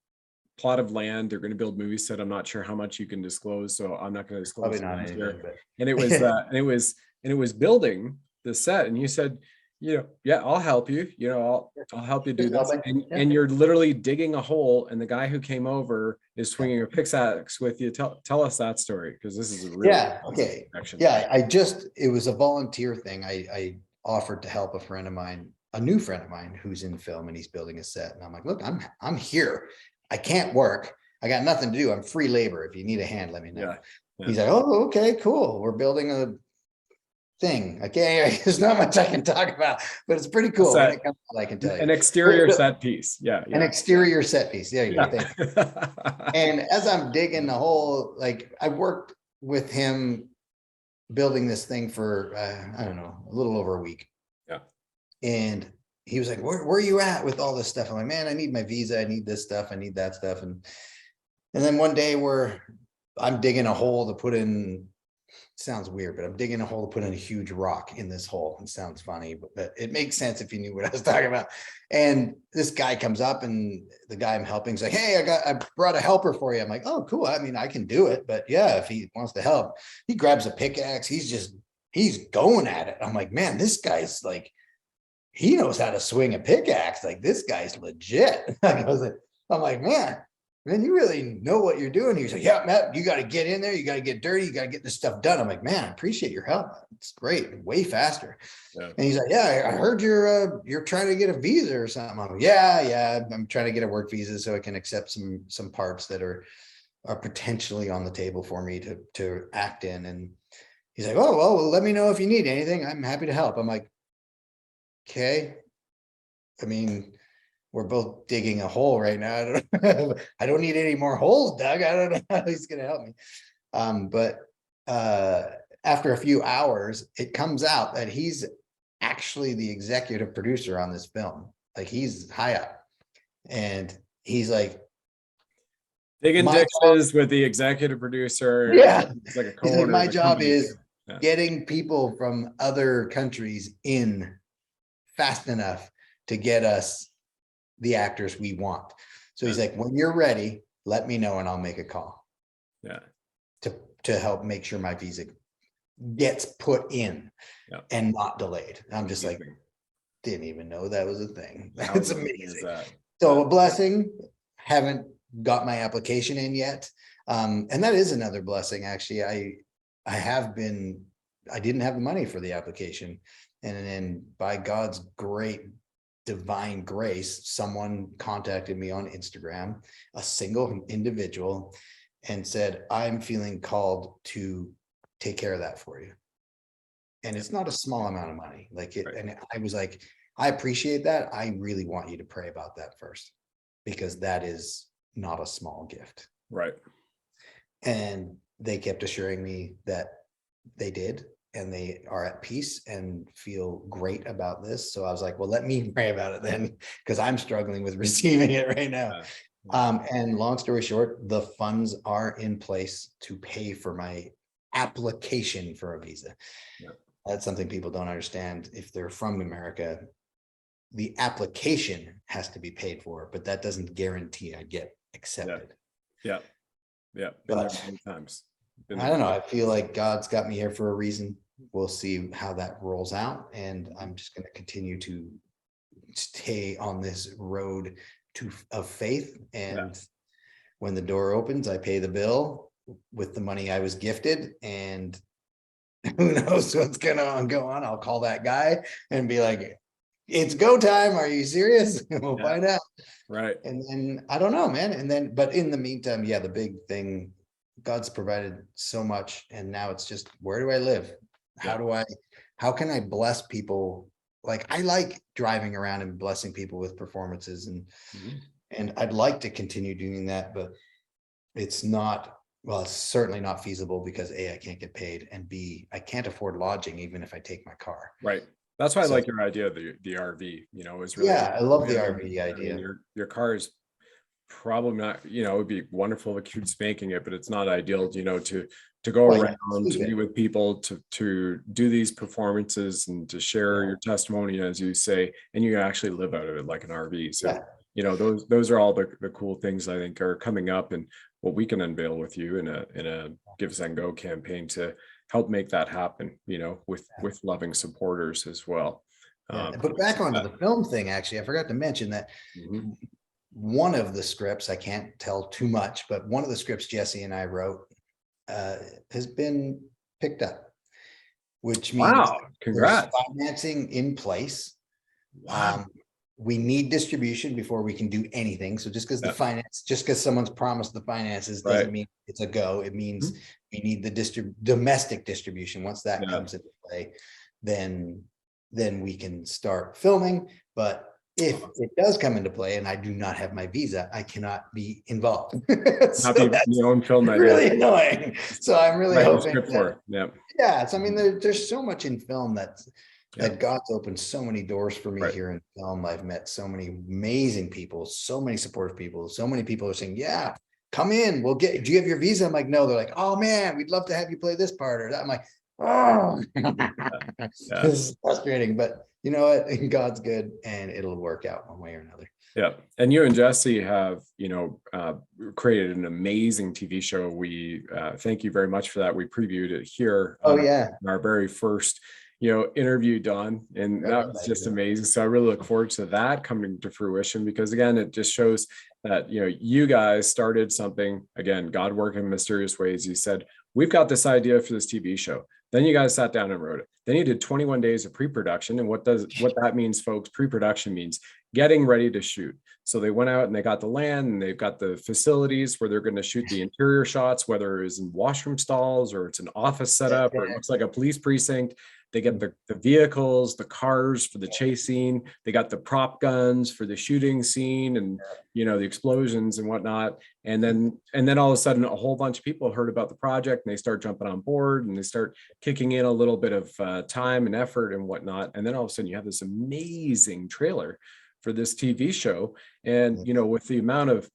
plot of land. They're going to build movie set. I'm not sure how much you can disclose, so I'm not going to disclose. Probably not anything, but... And it was building the set, and you said, I'll help you. I'll help you do this. And you're literally digging a hole, and the guy who came over is swinging a pickaxe with you. Tell us that story, because this is a really okay. Connection. It was a volunteer thing. I offered to help a new friend of mine who's in film, and he's building a set. And I'm like, look, I'm here. I can't work. I got nothing to do. I'm free labor. If you need a hand, let me know. He's like, oh, okay, cool. We're building a thing. Okay, there's not much I can talk about, but it's pretty cool. When it comes to, I can tell you. An exterior set piece. An exterior set piece. There you go. And as I'm digging the hole, like I worked with him building this thing for, I don't know, a little over a week. And he was like, where are you at with all this stuff? I'm like, man, I need my visa. I need this stuff. I need that stuff. And then one day I'm digging a hole to put in, sounds weird, but I'm digging a hole to put in a huge rock in this hole. It sounds funny, but it makes sense if you knew what I was talking about. And this guy comes up, and the guy I'm helping is like, hey, I brought a helper for you. I'm like, oh, cool. I mean, I can do it, but if he wants to help, he grabs a pickaxe. He's going at it. I'm like, man, this guy's like, he knows how to swing a pickaxe. Like, this guy's legit. I'm like, man, you really know what you're doing. He's like, yeah, Matt, you got to get in there. You got to get dirty. You got to get this stuff done. I'm like, man, I appreciate your help. It's great. Way faster. And he's like, yeah, I heard you're trying to get a visa or something. I'm like, yeah. I'm trying to get a work visa so I can accept some parts that are potentially on the table for me to act in. And he's like, oh, well, let me know if you need anything. I'm happy to help. I'm like, okay. I mean, we're both digging a hole right now. I don't need any more holes dug. I don't know how he's going to help me. But after a few hours, it comes out that he's actually the executive producer on this film. Like, he's high up, and he's like, digging ditches with the executive producer. It's like a co-owner. My job is getting people from other countries in fast enough to get us the actors we want. So he's like, when you're ready, let me know and I'll make a call. Yeah. To help make sure my visa gets put in and not delayed. I'm just like, didn't even know that was a thing. That's amazing. So a blessing. Haven't got my application in yet. And that is another blessing. Actually, I didn't have the money for the application. And then by God's great divine grace, someone contacted me on Instagram, a single individual, and said, I'm feeling called to take care of that for you. And it's not a small amount of money. And I was like, I appreciate that. I really want you to pray about that first, because that is not a small gift. Right. And they kept assuring me that they did, and they are at peace and feel great about this. So I was like, well, let me pray about it then, because I'm struggling with receiving it right now. And long story short, the funds are in place to pay for my application for a visa. That's something people don't understand. If they're from America, the application has to be paid for, but that doesn't guarantee I get accepted. Been there many times. I don't know. I feel like God's got me here for a reason. We'll see how that rolls out. And I'm just going to continue to stay on this road of faith. And when the door opens, I pay the bill with the money I was gifted. And who knows what's going to go on. I'll call that guy and be like, it's go time. Are you serious? We'll find out. Right. And then I don't know, man. And then, but in the meantime, the big thing, God's provided so much. And now it's just, where do I live? How can I bless people? Like, I like driving around and blessing people with performances, and I'd like to continue doing that, but it's certainly not feasible because A, I can't get paid, and B, I can't afford lodging even if I take my car. Right. That's why I like your idea of the RV, is really, I love the RV idea. Your car is probably not, it would be wonderful if you're spanking it, but it's not ideal, to go around, to be with people, to do these performances and to share your testimony, as you say, and you actually live out of it like an RV. So, those are all the cool things I think are coming up, and what we can unveil with you in a Give, Send, Go campaign to help make that happen, with loving supporters as well. But back onto the film thing, actually, I forgot to mention that one of the scripts, I can't tell too much, but one of the scripts Jesse and I wrote has been picked up, which means congrats. Financing in place. We need distribution before we can do anything. So just because someone's promised the finances doesn't mean it's a go. It means we need the domestic distribution. Once that comes into play, then we can start filming. But if it does come into play and I do not have my visa, I cannot be involved. So that's your own film really annoying. So I'm really hoping that, there's so much in film that God's opened so many doors for me here in film. I've met so many amazing people, so many supportive people. So many people are saying, come in, do you have your visa? I'm like, no. They're like, oh man, we'd love to have you play this part or that. I'm like, oh, this is frustrating, but you know what? God's good and it'll work out one way or another. Yeah. And you and Jesse have, created an amazing TV show. We thank you very much for that. We previewed it here. In our very first, interview, Don, and that was just amazing. So I really look forward to that coming to fruition, because again, it just shows that, you guys started something, again, God working in mysterious ways. You said, we've got this idea for this TV show. Then you guys sat down and wrote it. Then you did 21 days of pre-production. And what that means, folks, pre-production means getting ready to shoot. So they went out and they got the land and they've got the facilities where they're going to shoot the interior shots, whether it's in washroom stalls or it's an office setup or it looks like a police precinct. They get the vehicles, the cars for the chase scene. They got the prop guns for the shooting scene and, the explosions and whatnot. And then all of a sudden, a whole bunch of people heard about the project and they start jumping on board and they start kicking in a little bit of time and effort and whatnot. And then all of a sudden you have this amazing trailer for this TV show. And, with the amount of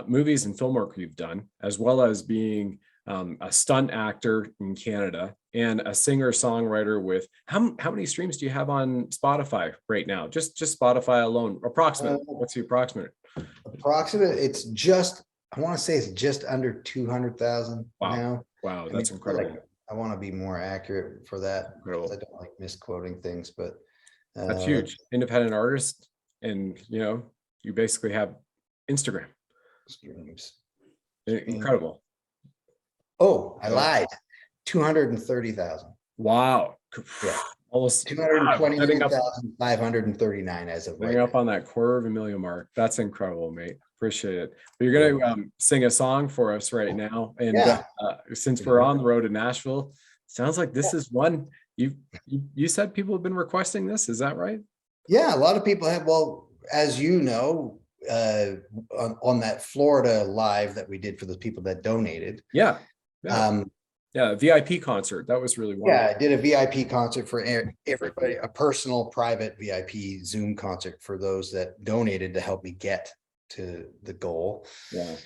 movies and film work you've done, as well as being a stunt actor in Canada, and a singer-songwriter with how many streams do you have on Spotify right now? Just Spotify alone, approximate. What's the approximate? Approximate. It's just, I want to say it's just under 200,000 now. Wow, that's incredible. Like, I want to be more accurate for that. Incredible. I don't like misquoting things, but that's huge. Independent artist, and you basically have Instagram. Streams. Incredible. Oh, I lied. 230,000. Wow. Yeah. Almost 229,539 as of right up on that $250,000 mark. That's incredible, mate. Appreciate it. But you're going to sing a song for us right now. And since we're on the road to Nashville, sounds like this is one you said people have been requesting this. Is that right? Yeah, a lot of people have. Well, as you know, on that Florida live that we did for the people that donated. Yeah. VIP concert. That was really wonderful. Yeah, I did a VIP concert for everybody, a personal private VIP Zoom concert for those that donated to help me get to the goal. Yeah.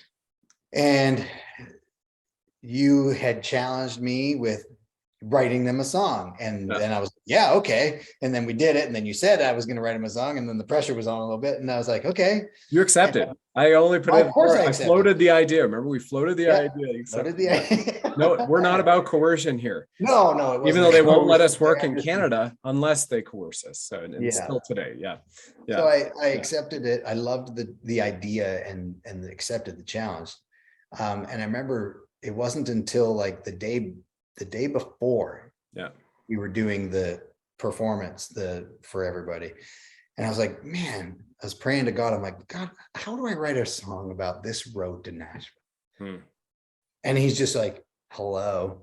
And you had challenged me with writing them a song, and then I was okay, and then we did it, and then you said I was going to write him a song, and then the pressure was on a little bit, and I was like, okay, you accepted. I only put it. I floated the idea. Remember, we floated the idea. Floated the idea. No, we're not about coercion here. No. Even though they won't let us work in Canada unless they coerce us. So and still today, yeah. So I accepted it. I loved the idea and accepted the challenge. And I remember it wasn't until like the day before we were doing the performance for everybody, and I was like, man, I was praying to God. I'm like, God, how do I write a song about this road to Nashville? And he's just like, hello,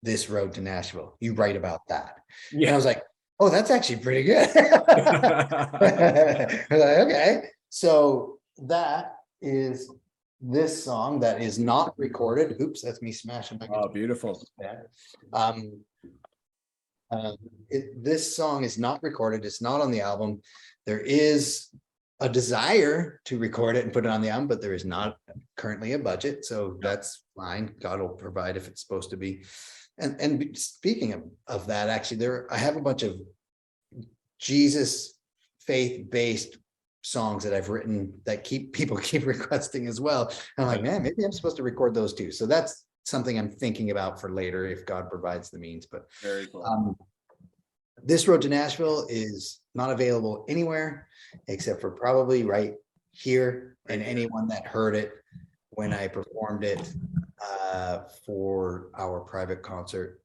this road to Nashville, you write about that. And I was like, oh, that's actually pretty good. I was like, okay, so that is this song that is not recorded. Oops, that's me smashing my guitar. Oh, beautiful. This song is not recorded. It's not on the album. There is a desire to record it and put it on the album, but there is not currently a budget. So that's fine. God will provide if it's supposed to be. And speaking of that, actually, I have a bunch of Jesus faith-based songs that I've written that people keep requesting as well. And I'm like, man, maybe I'm supposed to record those too. So that's something I'm thinking about for later if God provides the means. But very cool. This Road to Nashville is not available anywhere except for probably right here, and anyone that heard it when I performed it for our private concert.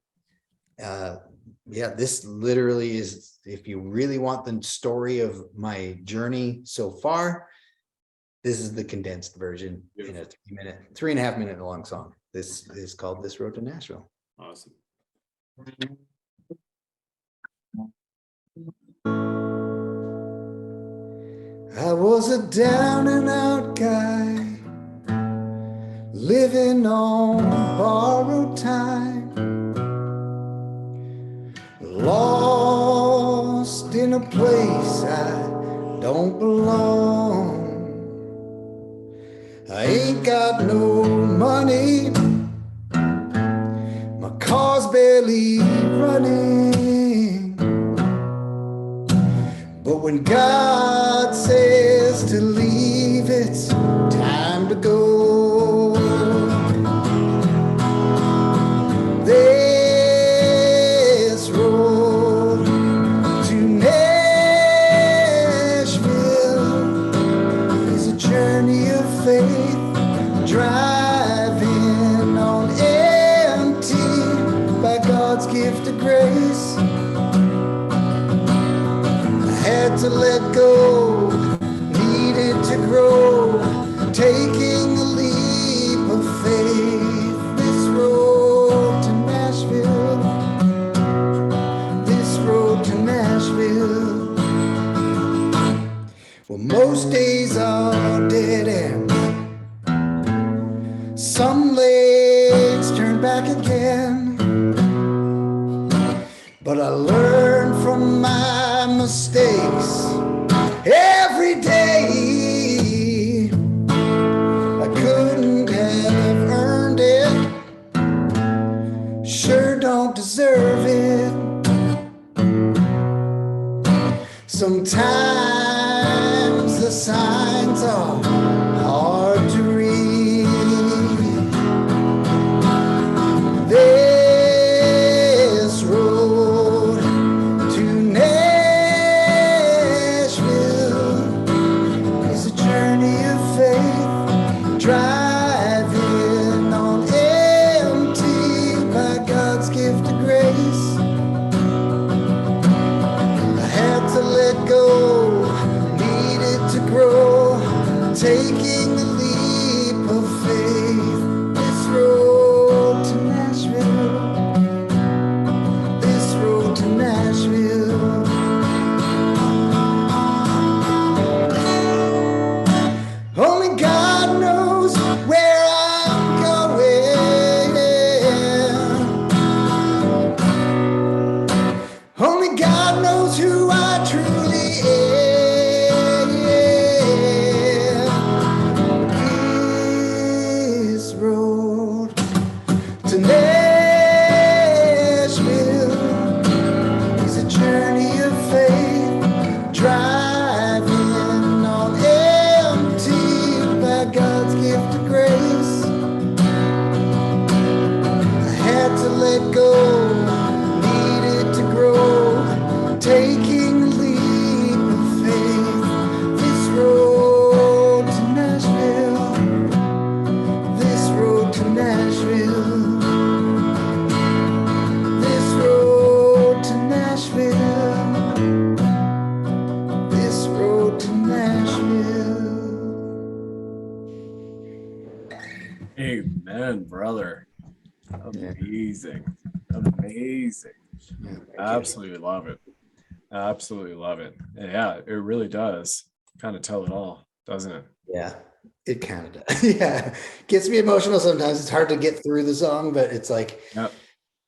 This literally is, if you really want the story of my journey so far, this is the condensed version. Beautiful. In a 3.5 minute long song. This is called This Road to Nashville. Awesome. I was a down and out guy, living on borrowed time, lost in a place I don't belong. I ain't got no money, my car's barely running, but when God says to leave, it's time to go. This road to Nashville is a journey of faith, driving on empty by God's gift of grace. To let go, needed to grow, taking a leap of faith. This road to Nashville, this road to Nashville. Well, most days are dead ends, some legs turn back again, but I learned from my mistakes every day. I couldn't have earned it, Sometimes the signs are hard to read. This road to Nashville is a journey of faith, driving on empty by God's gift of grace. I had to let go, needed to grow, taking the leap of faith. This road to Nashville, this road to Nashville. Only God knows where I'm going. Only God knows who I truly am. This road to Nashville is a journey of faith, driving on empty by God's gift of grace. I had to let go, needed to grow, taking the leap of faith. This road to Nashville, this road to Nashville, this road to Nashville, this road to Nashville. Amen, brother. Amazing. Amazing. Absolutely love it. Absolutely love it. Yeah, it really does kind of tell it all, doesn't it? Yeah, it kind of does. Yeah, gets me emotional sometimes. It's hard to get through the song, but it's like, Yep.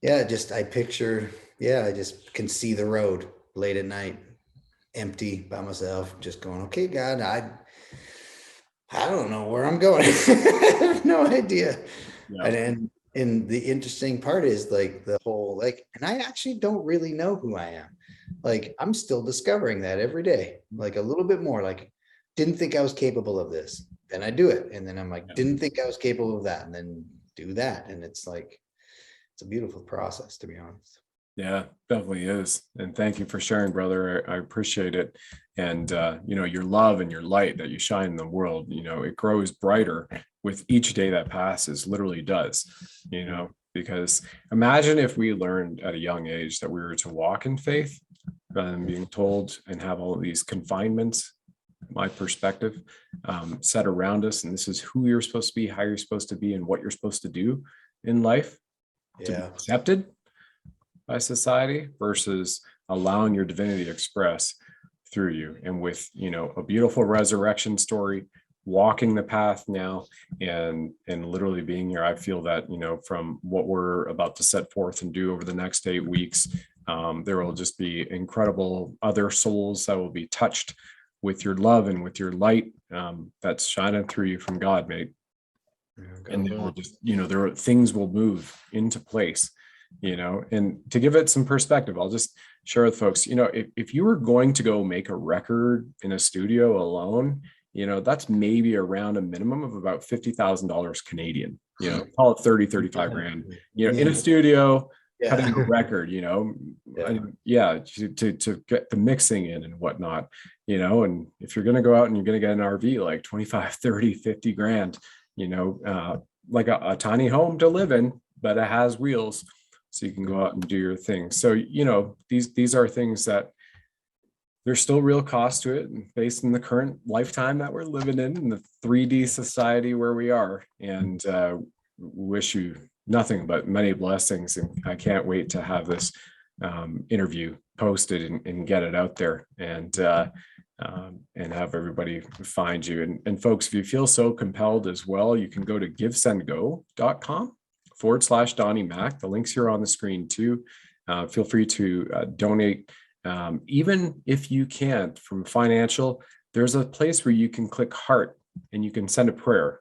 yeah, just I picture, I just can see the road late at night, empty by myself, just going, okay, God, I don't know where I'm going. I have no idea. Yeah. And the interesting part is like the whole, like, and I actually don't really know who I am. Like, I'm still discovering that every day, like a little bit more, like, didn't think I was capable of this. Then I do it. And then I'm like, didn't think I was capable of that. And then do that. And it's like, it's a beautiful process, to be honest. Yeah, definitely is. And thank you for sharing, brother. I appreciate it. And, your love and your light that you shine in the world, it grows brighter with each day that passes, literally does, because imagine if we learned at a young age that we were to walk in faith rather than being told and have all of these confinements, my perspective, set around us. And this is who you're supposed to be, how you're supposed to be, and what you're supposed to do in life to be accepted by society versus allowing your divinity to express through you. And with, a beautiful resurrection story, walking the path now and literally being here, I feel that, from what we're about to set forth and do over the next 8 weeks, there will just be incredible other souls that will be touched with your love and with your light that's shining through you from God, mate. And they will just, things will move into place. And to give it some perspective, I'll just share with folks, if you were going to go make a record in a studio alone, that's maybe around a minimum of about $50,000 Canadian, call it 30, 35 grand, in a studio, cutting a record, to get the mixing in and whatnot, and if you're going to go out and you're going to get an RV, like 25, 30, 50 grand, like a tiny home to live in, but it has wheels. So you can go out and do your thing. So, these are things that there's still real cost to it based on the current lifetime that we're living in the 3D society where we are. And wish you nothing but many blessings. And I can't wait to have this interview posted and get it out there and have everybody find you. And folks, if you feel so compelled as well, you can go to givesendgo.com/Donny Mac. The link's here on the screen too. Feel free to donate. Even if you can't from financial, there's a place where you can click heart and you can send a prayer,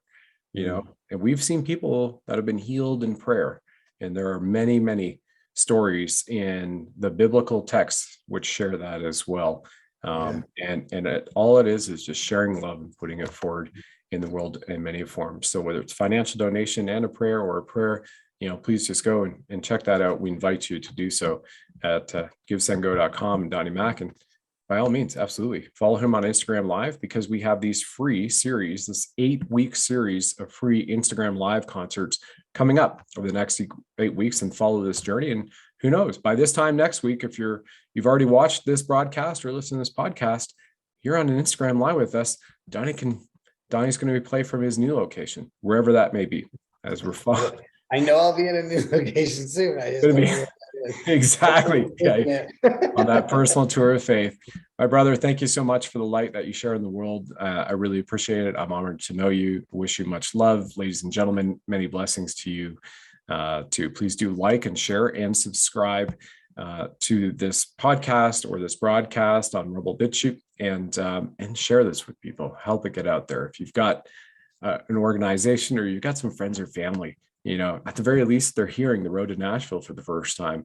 and we've seen people that have been healed in prayer. And there are many, many stories in the biblical texts which share that as well. All it is just sharing love and putting it forward in the world in many forms. So whether it's financial donation and a prayer, or a prayer, please just go and check that out. We invite you to do so at givesendgo.com and Donny Mac. And by all means, absolutely follow him on Instagram Live, because we have these free series, this 8-week series of free Instagram Live concerts coming up over the next 8 weeks, and follow this journey. And who knows, by this time next week, if you've already watched this broadcast or listened to this podcast, you're on an Instagram Live with us. Donny's going to be play from his new location, wherever that may be, as we're following. I know I'll be in a new location soon. Exactly. Yeah. On that personal tour of faith. My brother, thank you so much for the light that you share in the world. I really appreciate it. I'm honored to know you. Wish you much love. Ladies and gentlemen, many blessings to you too. Please do like and share and subscribe to this podcast or this broadcast on Rebel BiTrue, and share this with people. Help it get out there. If you've got an organization, or you've got some friends or family, at the very least, they're hearing the road to Nashville for the first time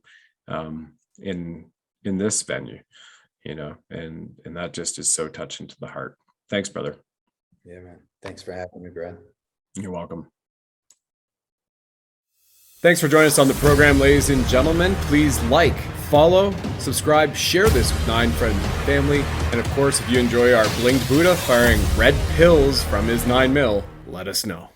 in this venue, and that just is so touching to the heart. Thanks, brother. Yeah, man. Thanks for having me, Brad. You're welcome. Thanks for joining us on the program, ladies and gentlemen. Please like, follow, subscribe, share this with 9 friends and family. And of course, if you enjoy our blinged Buddha firing red pills from his 9mm, let us know.